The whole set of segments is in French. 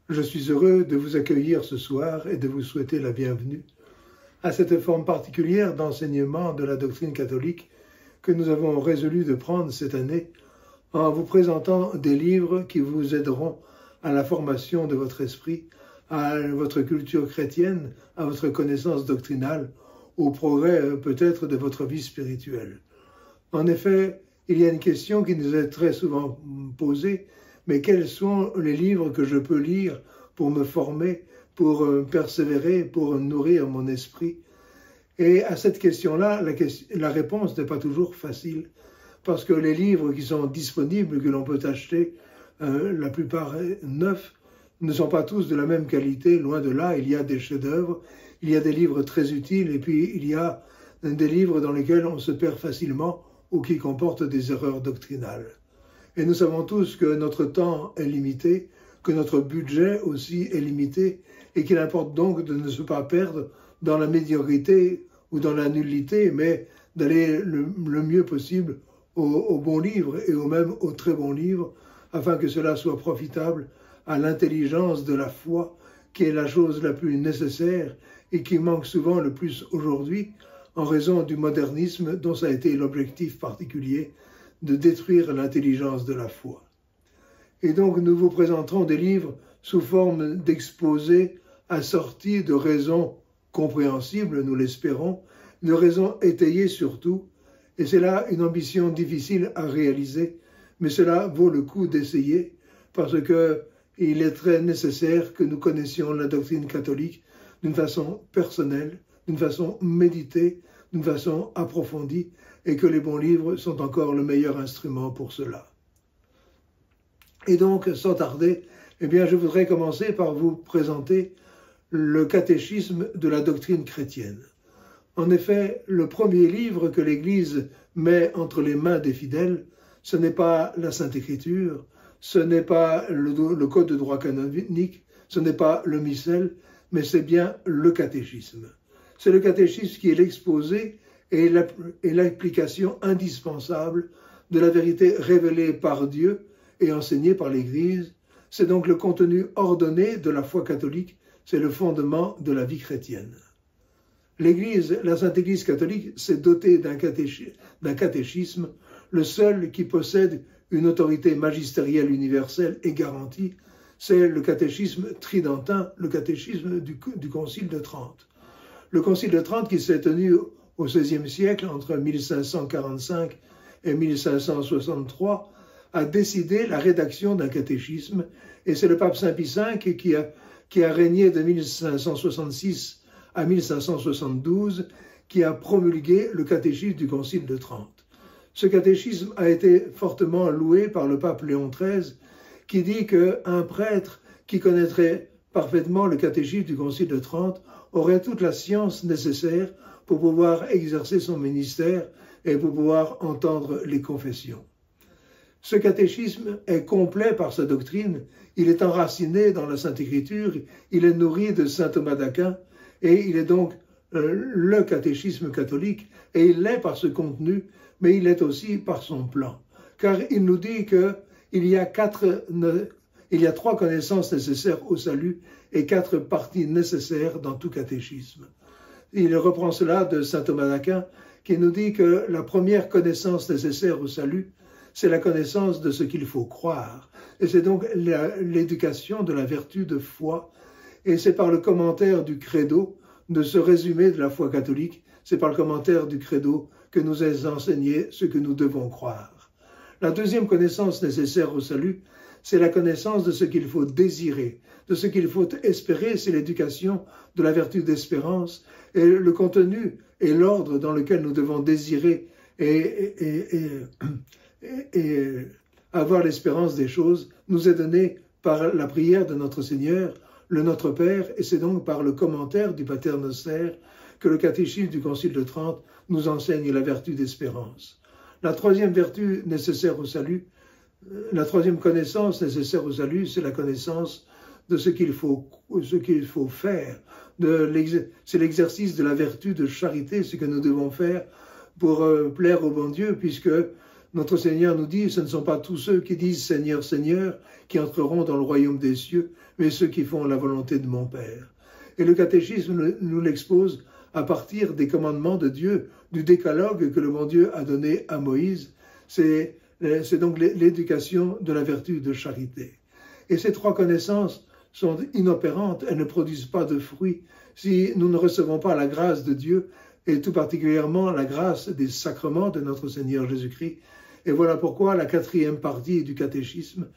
Je suis heureux de vous accueillir ce soir et de vous souhaiter la bienvenue à cette forme particulière d'enseignement de la doctrine catholique que nous avons résolu de prendre cette année en vous présentant des livres qui vous aideront à la formation de votre esprit, à votre culture chrétienne, à votre connaissance doctrinale, au progrès peut-être de votre vie spirituelle. En effet, il y a une question qui nous est très souvent posée, mais quels sont les livres que je peux lire pour me former, pour persévérer, pour nourrir mon esprit? Et à cette question-là, la réponse n'est pas toujours facile, parce que les livres qui sont disponibles, que l'on peut acheter, la plupart neufs, ne sont pas tous de la même qualité, loin de là. Il y a des chefs-d'œuvre, il y a des livres très utiles, et puis il y a des livres dans lesquels on se perd facilement ou qui comportent des erreurs doctrinales. Et nous savons tous que notre temps est limité, que notre budget aussi est limité, et qu'il importe donc de ne pas perdre dans la médiocrité ou dans la nullité, mais d'aller le mieux possible aux bons livres et même aux très bons livres, afin que cela soit profitable à l'intelligence de la foi, qui est la chose la plus nécessaire et qui manque souvent le plus aujourd'hui, en raison du modernisme dont ça a été l'objectif particulier de détruire l'intelligence de la foi. Et donc nous vous présenterons des livres sous forme d'exposés assortis de raisons compréhensibles, nous l'espérons, de raisons étayées surtout, et c'est là une ambition difficile à réaliser, mais cela vaut le coup d'essayer, parce que il est très nécessaire que nous connaissions la doctrine catholique d'une façon personnelle, d'une façon méditée, d'une façon approfondie, et que les bons livres sont encore le meilleur instrument pour cela. Et donc, sans tarder, eh bien, je voudrais commencer par vous présenter le catéchisme de la doctrine chrétienne. En effet, le premier livre que l'Église met entre les mains des fidèles, ce n'est pas la Sainte Écriture, ce n'est pas le Code de droit canonique, ce n'est pas le missel, mais c'est bien le catéchisme. C'est le catéchisme qui est l'exposé et l'application indispensable de la vérité révélée par Dieu et enseignée par l'Église. C'est donc le contenu ordonné de la foi catholique, c'est le fondement de la vie chrétienne. L'Église, la Sainte Église catholique, s'est dotée d'un catéchisme, le seul qui possède une autorité magistérielle universelle et garantie, c'est le catéchisme tridentin, le catéchisme du Concile de Trente. Le Concile de Trente qui s'est tenu au XVIe siècle, entre 1545 et 1563, a décidé la rédaction d'un catéchisme, et c'est le pape Saint Pie V qui a régné de 1566 à 1572, qui a promulgué le catéchisme du Concile de Trente. Ce catéchisme a été fortement loué par le pape Léon XIII, qui dit qu'un prêtre qui connaîtrait parfaitement le catéchisme du Concile de Trente aurait toute la science nécessaire pour pouvoir exercer son ministère et pour pouvoir entendre les confessions. Ce catéchisme est complet par sa doctrine, il est enraciné dans la Sainte Écriture, il est nourri de saint Thomas d'Aquin, et il est donc le catéchisme catholique, et il l'est par ce contenu, mais il l'est aussi par son plan. Car il nous dit qu'il y a trois connaissances nécessaires au salut et 4 parties nécessaires dans tout catéchisme. Il reprend cela de saint Thomas d'Aquin, qui nous dit que la première connaissance nécessaire au salut, c'est la connaissance de ce qu'il faut croire. Et c'est donc l'éducation de la vertu de foi. Et c'est par le commentaire du credo, de ce résumé de la foi catholique, c'est par le commentaire du credo que nous est enseigné ce que nous devons croire. La deuxième connaissance nécessaire au salut, c'est la connaissance de ce qu'il faut désirer, de ce qu'il faut espérer, c'est l'éducation de la vertu d'espérance, et le contenu et l'ordre dans lequel nous devons désirer et avoir l'espérance des choses nous est donné par la prière de notre Seigneur, le Notre Père, et c'est donc par le commentaire du Pater Noster que le catéchisme du Concile de Trente nous enseigne la vertu d'espérance. La troisième vertu nécessaire au salut, la troisième connaissance nécessaire au salut, c'est la connaissance de ce qu'il faut faire. C'est l'exercice de la vertu de charité, ce que nous devons faire pour plaire au bon Dieu, puisque notre Seigneur nous dit, ce ne sont pas tous ceux qui disent Seigneur, Seigneur, qui entreront dans le royaume des cieux, mais ceux qui font la volonté de mon Père. Et le catéchisme nous l'expose à partir des commandements de Dieu, du décalogue que le bon Dieu a donné à Moïse. C'est donc l'éducation de la vertu de charité. Et ces trois connaissances sont inopérantes, elles ne produisent pas de fruits si nous ne recevons pas la grâce de Dieu, et tout particulièrement la grâce des sacrements de notre Seigneur Jésus-Christ. Et voilà pourquoi la quatrième partie du catéchisme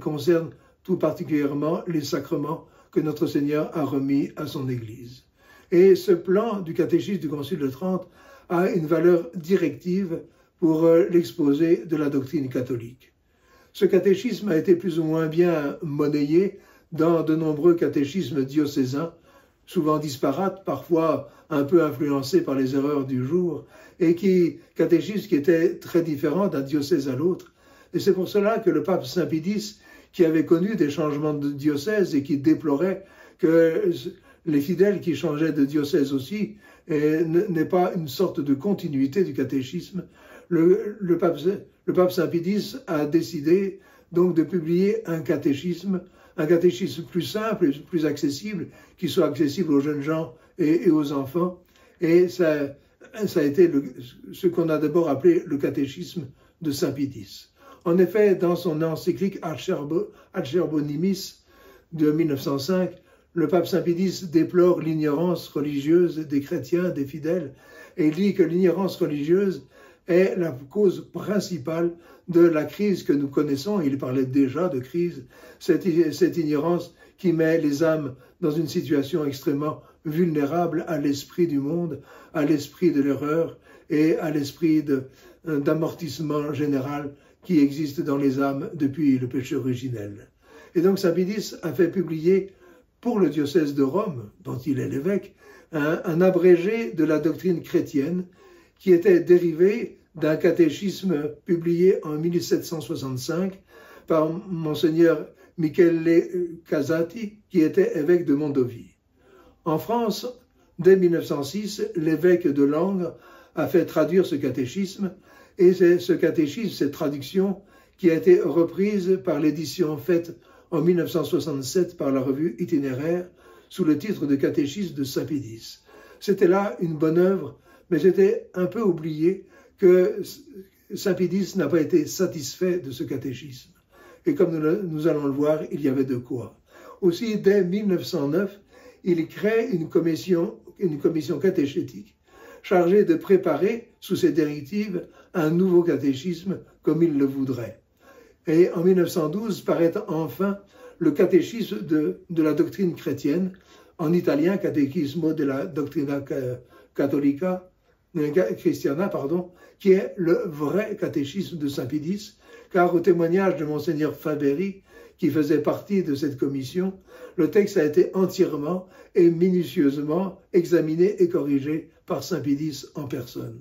concerne tout particulièrement les sacrements que notre Seigneur a remis à son Église. Et ce plan du catéchisme du Concile de Trente a une valeur directive pour l'exposé de la doctrine catholique. Ce catéchisme a été plus ou moins bien monnayé dans de nombreux catéchismes diocésains, souvent disparates, parfois un peu influencés par les erreurs du jour, et catéchismes qui étaient très différents d'un diocèse à l'autre. Et c'est pour cela que le pape Saint Pie X, qui avait connu des changements de diocèse et qui déplorait que les fidèles qui changeaient de diocèse aussi n'aient pas une sorte de continuité du catéchisme, le pape Saint Pie X a décidé donc de publier un catéchisme plus simple et plus accessible, qui soit accessible aux jeunes gens et aux enfants. Et ça a été ce qu'on a d'abord appelé le catéchisme de Saint Pie X. En effet, dans son encyclique Acerbo-Nimis de 1905, le pape Saint Pie X déplore l'ignorance religieuse des chrétiens, des fidèles, et il dit que l'ignorance religieuse est la cause principale de la crise que nous connaissons. Il parlait déjà de crise, cette ignorance qui met les âmes dans une situation extrêmement vulnérable à l'esprit du monde, à l'esprit de l'erreur et à l'esprit d'amortissement général qui existe dans les âmes depuis le péché originel. Et donc Saint Pie X a fait publier pour le diocèse de Rome, dont il est l'évêque, un abrégé de la doctrine chrétienne qui était dérivé d'un catéchisme publié en 1765 par Monseigneur Michele Casati, qui était évêque de Mondovì. En France, dès 1906, l'évêque de Langres a fait traduire ce catéchisme, et c'est ce catéchisme, cette traduction, qui a été reprise par l'édition faite en 1967 par la revue Itinéraire, sous le titre de Catéchisme de Saint Pie X. C'était là une bonne œuvre, mais j'étais un peu oublié que Saint Pie X n'a pas été satisfait de ce catéchisme. Et comme nous allons le voir, il y avait de quoi. Aussi, dès 1909, il crée une commission catéchétique chargée de préparer, sous ses directives, un nouveau catéchisme comme il le voudrait. Et en 1912 paraît enfin le catéchisme de la doctrine chrétienne, en italien, Catechismo della Doctrina Cristiana, qui est le vrai catéchisme de Saint Pie X, car au témoignage de Monseigneur Faberi, qui faisait partie de cette commission, le texte a été entièrement et minutieusement examiné et corrigé par Saint Pie X en personne.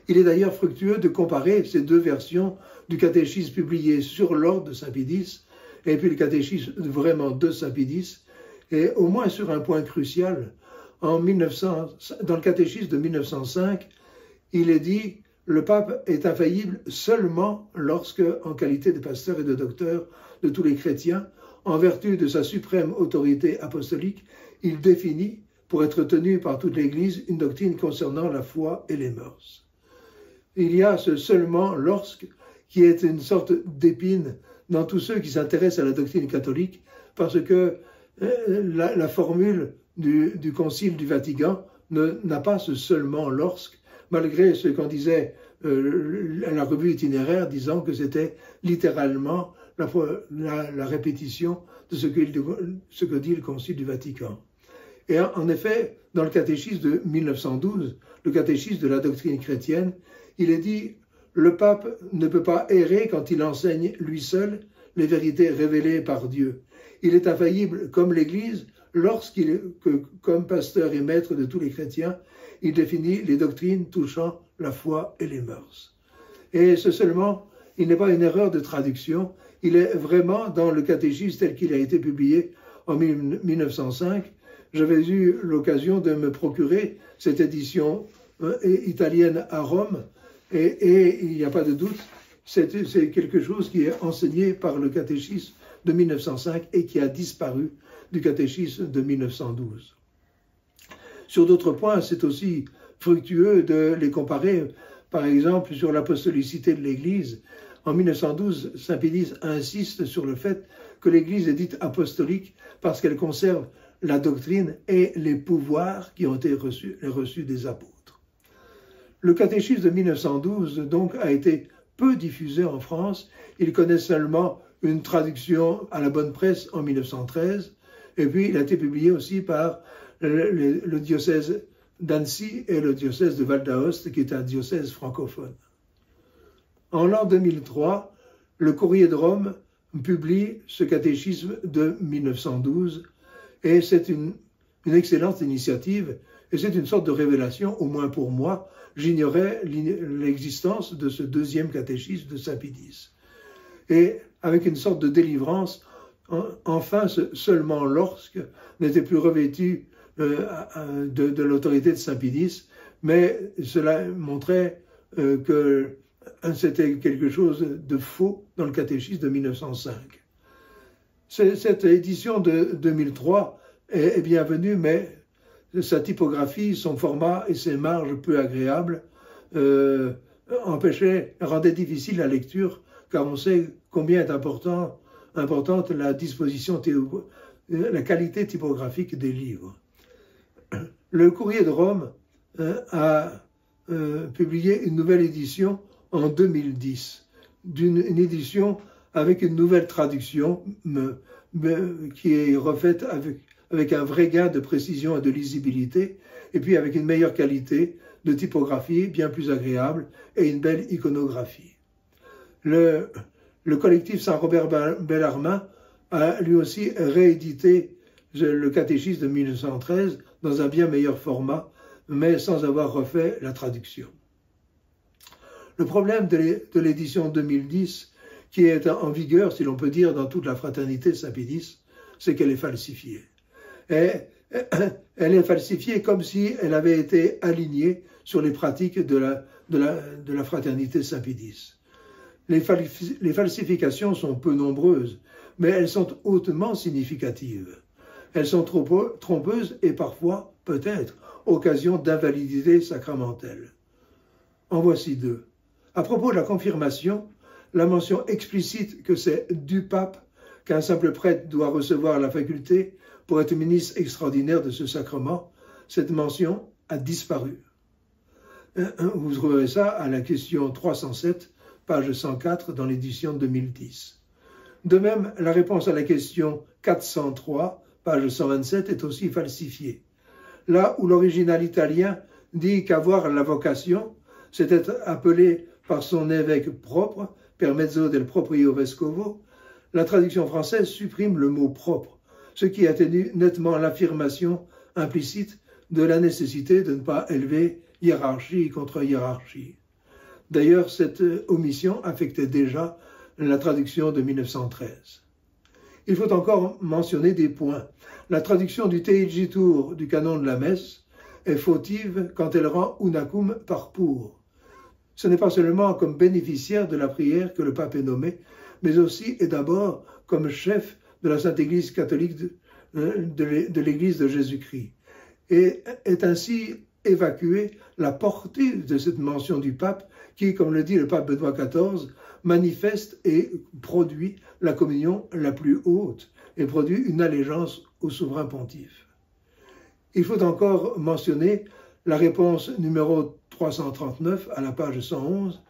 Il est d'ailleurs fructueux de comparer ces deux versions du catéchisme publié sur l'ordre de Saint Pie X et puis le catéchisme vraiment de Saint Pie X, et au moins sur un point crucial. Dans le catéchisme de 1905, il est dit « Le pape est infaillible seulement lorsque, en qualité de pasteur et de docteur de tous les chrétiens, en vertu de sa suprême autorité apostolique, il définit, pour être tenu par toute l'Église, une doctrine concernant la foi et les mœurs. » Il y a ce « seulement lorsque » qui est une sorte d'épine dans tous ceux qui s'intéressent à la doctrine catholique, parce que la formule du Concile du Vatican n'a pas ce « seulement lorsque », malgré ce qu'en disait la revue Itinéraire, disant que c'était littéralement la répétition de ce que dit le Concile du Vatican. Et en effet, dans le catéchisme de 1912, le catéchisme de la doctrine chrétienne, il est dit « Le pape ne peut pas errer quand il enseigne lui seul les vérités révélées par Dieu. Il est infaillible comme l'Église comme pasteur et maître de tous les chrétiens, il définit les doctrines touchant la foi et les mœurs. » Et ce seulement, il n'est pas une erreur de traduction, il est vraiment dans le catéchisme tel qu'il a été publié en 1905. J'avais eu l'occasion de me procurer cette édition italienne à Rome, Et il n'y a pas de doute, c'est quelque chose qui est enseigné par le catéchisme de 1905 et qui a disparu du catéchisme de 1912. Sur d'autres points, c'est aussi fructueux de les comparer. Par exemple, sur l'apostolicité de l'Église, en 1912, Saint Pédis insiste sur le fait que l'Église est dite apostolique parce qu'elle conserve la doctrine et les pouvoirs qui ont été reçus des apôtres. Le catéchisme de 1912, donc, a été peu diffusé en France. Il connaît seulement une traduction à la bonne presse en 1913, et puis il a été publié aussi par le diocèse d'Annecy et le diocèse de Val d'Aoste, qui est un diocèse francophone. En l'an 2003, le Courrier de Rome publie ce catéchisme de 1912, et c'est une excellente initiative, et c'est une sorte de révélation, au moins pour moi. J'ignorais l'existence de ce deuxième catéchisme de Saint Pédis. Et avec une sorte de délivrance, enfin, seulement lorsque n'était plus revêtu de l'autorité de Saint Pédis, mais cela montrait que c'était quelque chose de faux dans le catéchisme de 1905. Cette édition de 2003 est bienvenue, mais sa typographie, son format et ses marges peu agréables rendaient difficile la lecture, car on sait combien est importante la disposition, la qualité typographique des livres. Le Courrier de Rome a publié une nouvelle édition en 2010, une édition avec une nouvelle traduction qui est refaite avec un vrai gain de précision et de lisibilité, et puis avec une meilleure qualité de typographie, bien plus agréable, et une belle iconographie. Le collectif Saint-Robert Bellarmin a lui aussi réédité le catéchisme de 1913 dans un bien meilleur format, mais sans avoir refait la traduction. Le problème de l'édition 2010, qui est en vigueur, si l'on peut dire, dans toute la fraternité Saint-Pédis, c'est qu'elle est falsifiée. Elle est falsifiée comme si elle avait été alignée sur les pratiques de la fraternité Saint-Pédis. Les falsifications sont peu nombreuses, mais elles sont hautement significatives. Elles sont trompeuses et parfois, peut-être, occasion d'invalidité sacramentelle. En voici deux. À propos de la confirmation, la mention explicite que c'est du pape qu'un simple prêtre doit recevoir la faculté pour être ministre extraordinaire de ce sacrement, cette mention a disparu. Vous trouverez ça à la question 307, page 104 dans l'édition 2010. De même, la réponse à la question 403, page 127, est aussi falsifiée. Là où l'original italien dit qu'avoir la vocation, c'est être appelé par son évêque propre, per mezzo del proprio vescovo, la traduction française supprime le mot propre, ce qui atténue nettement l'affirmation implicite de la nécessité de ne pas élever hiérarchie contre hiérarchie. D'ailleurs, cette omission affectait déjà la traduction de 1913. Il faut encore mentionner des points. La traduction du teigitur du canon de la messe est fautive quand elle rend unacum par pour. Ce n'est pas seulement comme bénéficiaire de la prière que le pape est nommé, mais aussi et d'abord comme chef de la Sainte Église catholique de l'Église de Jésus-Christ. Et est ainsi évacuée la portée de cette mention du pape qui, comme le dit le pape Benoît XIV, manifeste et produit la communion la plus haute et produit une allégeance au souverain pontife. Il faut encore mentionner la réponse numéro 339 à la page 111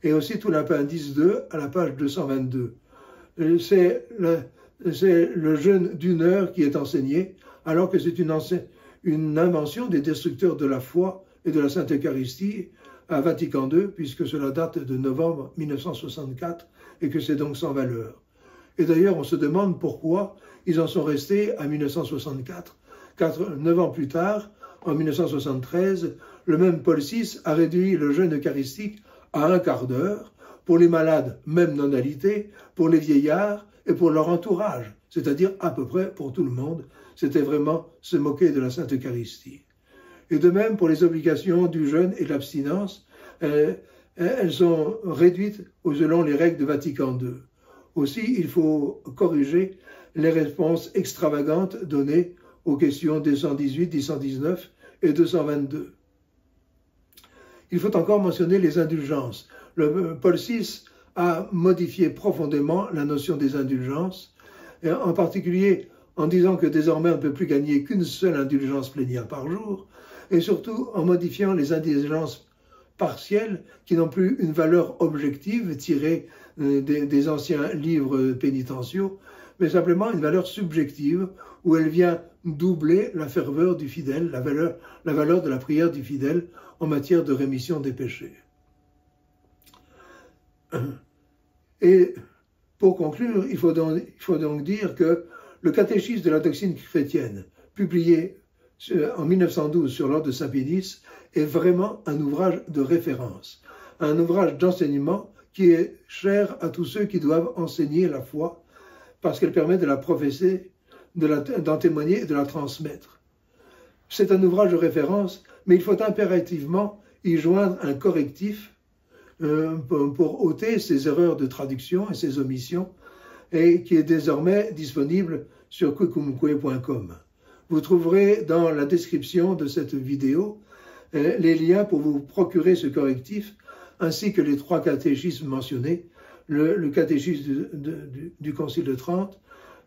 et aussi tout l'appendice 2 à la page 222. C'est le jeûne d'une heure qui est enseigné, alors que c'est une invention des destructeurs de la foi et de la Sainte Eucharistie à Vatican II, puisque cela date de novembre 1964 et que c'est donc sans valeur. Et d'ailleurs, on se demande pourquoi ils en sont restés à 1964, car 9 ans plus tard, en 1973, le même Paul VI a réduit le jeûne eucharistique à un quart d'heure pour les malades, même non alités, pour les vieillards et pour leur entourage, c'est-à-dire à peu près pour tout le monde. C'était vraiment se moquer de la Sainte Eucharistie. Et de même pour les obligations du jeûne et de l'abstinence, elles sont réduites selon les règles de Vatican II. Aussi, il faut corriger les réponses extravagantes données aux questions 218, 219 et 222. Il faut encore mentionner les indulgences. Paul VI a modifié profondément la notion des indulgences, et en particulier en disant que désormais on ne peut plus gagner qu'une seule indulgence plénière par jour, et surtout en modifiant les indulgences partielles qui n'ont plus une valeur objective tirée des anciens livres pénitentiaux, mais simplement une valeur subjective où elle vient doubler la ferveur du fidèle, la valeur de la prière du fidèle en matière de rémission des péchés. Et pour conclure, il faut donc dire que le catéchisme de la doctrine chrétienne, publié en 1912 sur l'ordre de Saint-Pédis, est vraiment un ouvrage de référence, un ouvrage d'enseignement qui est cher à tous ceux qui doivent enseigner la foi, parce qu'elle permet de la professer, d'en témoigner et de la transmettre. C'est un ouvrage de référence, mais il faut impérativement y joindre un correctif pour ôter ces erreurs de traduction et ces omissions, et qui est désormais disponible sur quicumque.com. Vous trouverez dans la description de cette vidéo les liens pour vous procurer ce correctif, ainsi que les 3 catéchismes mentionnés, le catéchisme du Concile de Trente,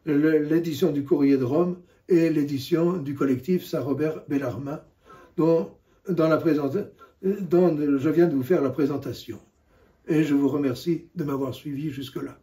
l'édition du Courrier de Rome et l'édition du collectif Saint-Robert Bellarmin, dont je viens de vous faire la présentation. Et je vous remercie de m'avoir suivi jusque-là.